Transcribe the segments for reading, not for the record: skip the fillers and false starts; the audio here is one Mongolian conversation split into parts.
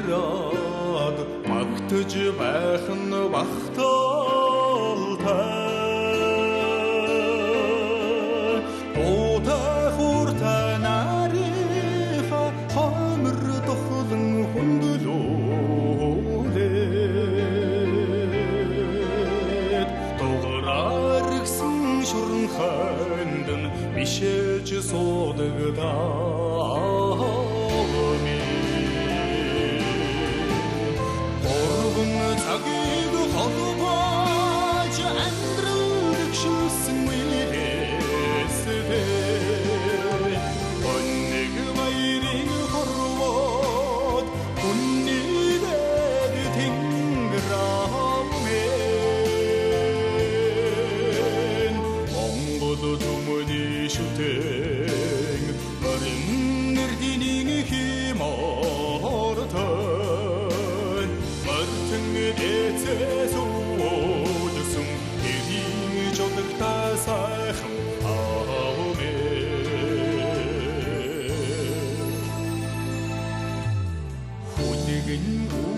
хараад магтаж байх нь багтаалтай дуутай хууртай нарийнхаа хомор дохлон хүндлүүлээд дугаараар гисэн шурн хандан бишээж суудагдаа цагийг холбож амьдралыг шилсэн үеэсээ өннийг баярын хорвоод үннийдээ тэнгэрэмэн Монгол түмний шүтэн барин нэрдийн химортой Эцэс уудсан эрийн жодогтай сайхан аавэ Хүнигэн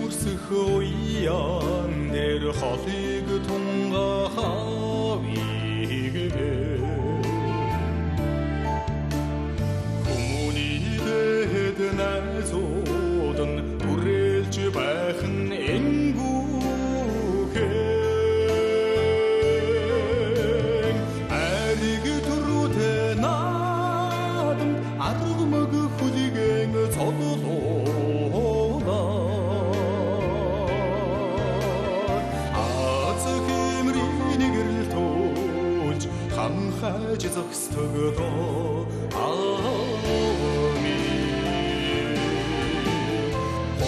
үрсэх уян нэр холыг тунгахавиг Хүмүүний дэд найзууд нь хүрээлж байх нь аргамаг хүлэгэн цоллуулаад аз хэмрийн гэрэл туулж ханхаж зогсдогдоо аами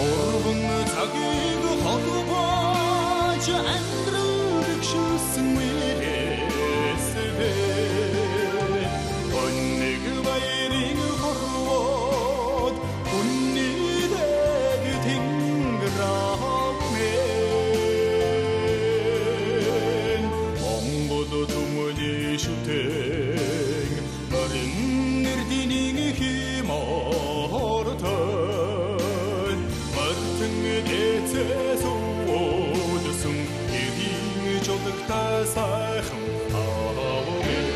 орвон цагийг холбож амьдралыг шилсэн үеэсээ шүтэн барин нэрдийн химортой мартэн эцэс уудсан эрийн жодогтай сайхан аавэ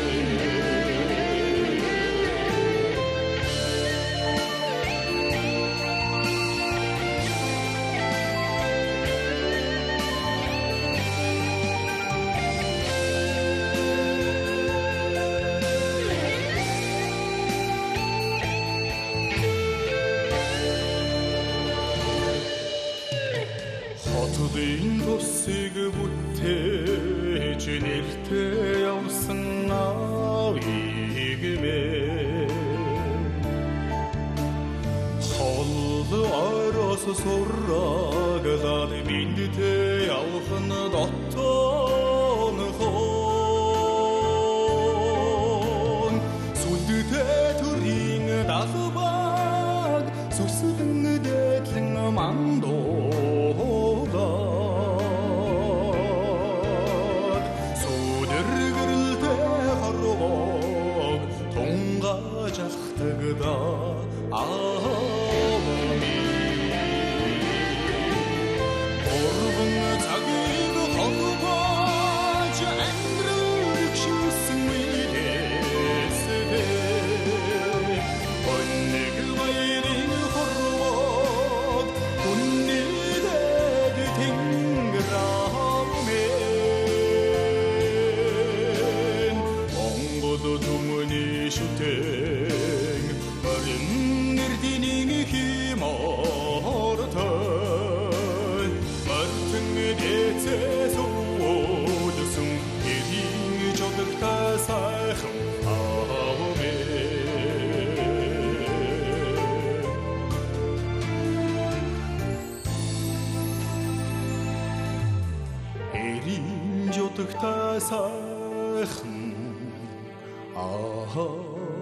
Хотын тусыг бүтээж нэртэй явсан аавыг мэ Хол ороос сурраглаад биндтэй явах нь дотоон хон сүлдтэй төрийн дагбаг сүсгэн дэдлэн мандоо жахтагда аавми орвон цагийг холбож амьдралыг шилсэн үеэсээ өннийг баярын хорвоод үннийдээ тэнгэрэмэн Монгол түмний шүтэн барин нэрдийн химортой мартэн эцэс уудсан эрийн жодогтай сайхан аавэ эрийн жодогтай сайхан 아하오메